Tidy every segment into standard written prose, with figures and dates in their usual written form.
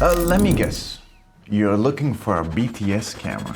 Let me guess. You're looking for a BTS camera.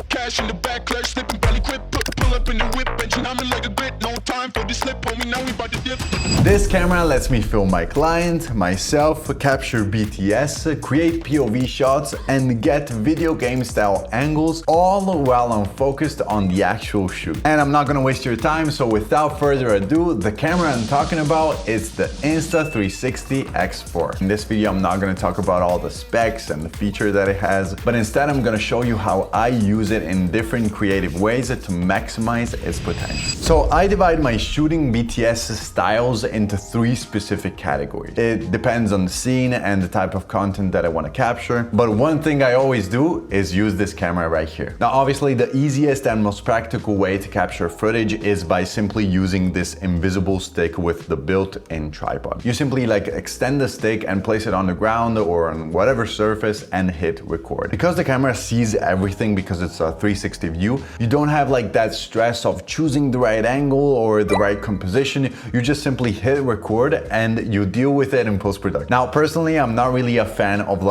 Cash in the back, clutch, slipping, belly grip, pull up in the whip, engine humming like a grit, no time for this slip, homie, now we about to dip. This camera lets me film my client, myself, capture BTS, create POV shots, and get video game style angles, all while I'm focused on the actual shoot. And I'm not gonna waste your time, so without further ado, the camera I'm talking about is the Insta360 X4. In this video, I'm not gonna talk about all the specs and the feature that it has, but instead I'm gonna show you how I use it in different creative ways to maximize its potential. So I divide my shooting BTS styles into 3 specific categories. It depends on the scene and the type of content that I want to capture, but one thing I always do is use this camera right here. Now obviously the easiest and most practical way to capture footage is by simply using this invisible stick with the built-in tripod. You simply extend the stick and place it on the ground or on whatever surface and hit record. Because the camera sees everything because it's a 360 view, you don't have that stress of choosing the right angle or the right composition. You just simply hit record and you deal with it in post-production. Now personally, I'm not really a fan of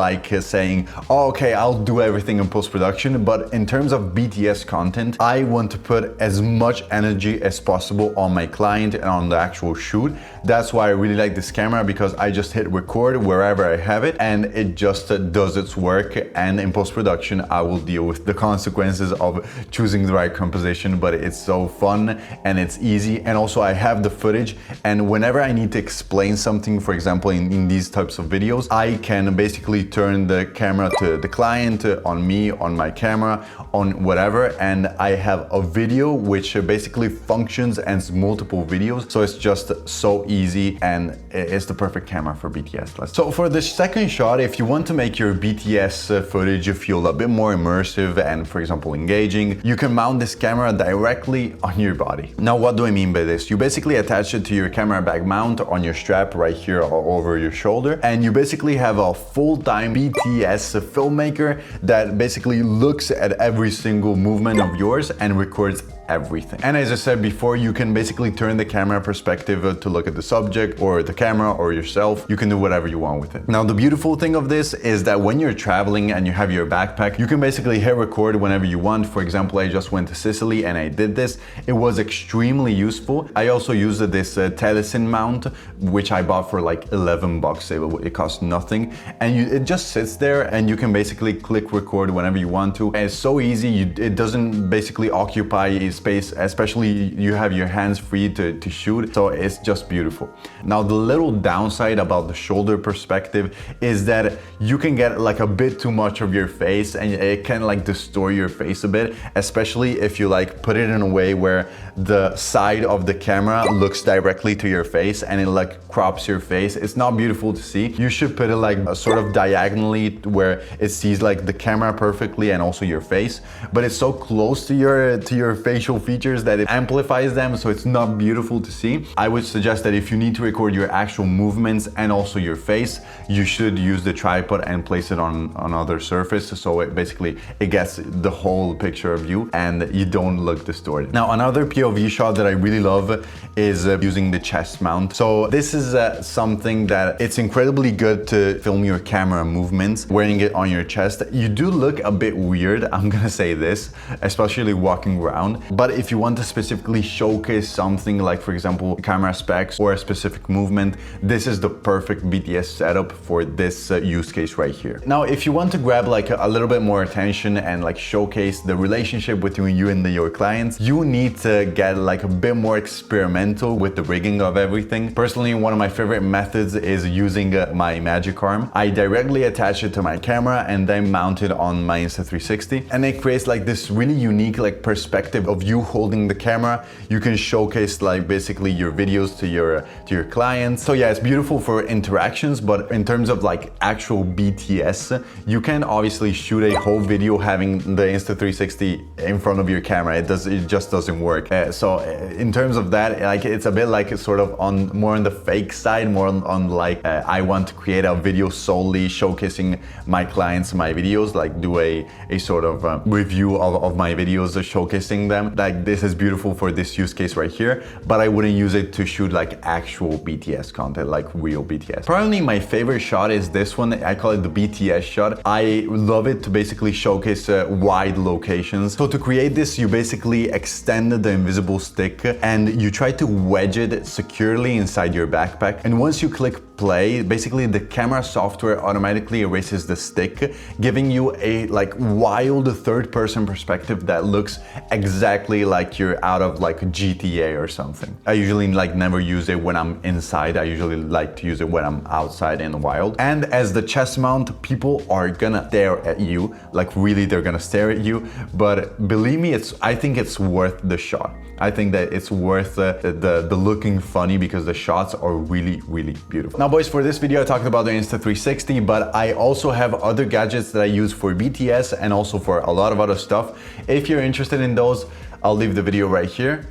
saying, oh, okay, I'll do everything in post-production, but in terms of BTS content, I want to put as much energy as possible on my client and on the actual shoot. That's why I really like this camera, because I just hit record wherever I have it and it just does its work, and in post-production I will deal with the consequences of choosing the right composition, but it's so fun and it's easy. And also I have the footage, and whenever I need to explain something, for example in these types of videos, I can basically turn the camera to the client, on me, on my camera, on whatever, and I have a video which basically functions as multiple videos. So it's just so easy and it's the perfect camera for BTS. So for the second shot, if you want to make your BTS footage feel a bit more immersive and, for example, engaging, you can mount this camera directly on your body. Now, what do I mean by this? You basically attach it to your camera bag mount on your strap right here or over your shoulder, and you basically have a full-time BTS filmmaker that basically looks at every single movement of yours and records everything. And as I said before, you can basically turn the camera perspective to look at the subject or the camera or yourself. You can do whatever you want with it. Now, the beautiful thing of this is that when you're traveling and you have your backpack, you can basically hit record whenever you want. For example, I just went to Sicily and I did this. It was extremely useful. I also used this Telesin mount, which I bought for like $11. It cost nothing. And it just sits there and you can basically click record whenever you want to. And it's so easy. It doesn't basically occupy space, especially you have your hands free to shoot, so it's just beautiful. Now, the little downside about the shoulder perspective is that you can get a bit too much of your face, and it can distort your face a bit, especially if you put it in a way where the side of the camera looks directly to your face and it crops your face. It's not beautiful to see. You should put it sort of diagonally where it sees the camera perfectly and also your face, but it's so close to your facial features that it amplifies them, so it's not beautiful to see. I would suggest that if you need to record your actual movements and also your face, you should use the tripod and place it on another surface, so it gets the whole picture of you and you don't look distorted. Now, another POV shot that I really love is using the chest mount. So this is something that it's incredibly good to film your camera movements wearing it on your chest. You do look a bit weird, I'm gonna say this, especially walking around. But if you want to specifically showcase something for example, camera specs or a specific movement, this is the perfect BTS setup for this use case right here. Now, if you want to grab a little bit more attention and showcase the relationship between you and your clients, you need to get a bit more experimental with the rigging of everything. Personally, one of my favorite methods is using my magic arm. I directly attach it to my camera and then mount it on my Insta360, and it creates this really unique perspective of you holding the camera. You can showcase basically your videos to your clients. So yeah, it's beautiful for interactions, but in terms of actual BTS, you can obviously shoot a whole video having the Insta360 in front of your camera. It just doesn't work. So in terms of that, it's a bit sort of more on the fake side, more on I want to create a video solely showcasing my clients, my videos, do a sort of review of my videos, showcasing them. like this is beautiful for this use case right here, but I wouldn't use it to shoot like actual BTS content, like real BTS. Probably my favorite shot is this one. I call it the BTS shot. I love it to basically showcase wide locations. So to create this, you basically extend the invisible stick and you try to wedge it securely inside your backpack. And once you click play, basically the camera software automatically erases the stick, giving you a like wild third-person perspective that looks exactly like you're out of like GTA or something. I usually like never use it when I'm inside. I usually like to use it when I'm outside in the wild. And as the chest mount, people are gonna stare at you, like really they're gonna stare at you. But believe me, I think it's worth the shot. I think that it's worth the looking funny because the shots are really, really beautiful. Now boys, for this video I talked about the Insta360, but I also have other gadgets that I use for BTS and also for a lot of other stuff. If you're interested in those, I'll leave the video right here.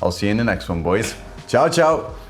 I'll see you in the next one, boys. Ciao, ciao.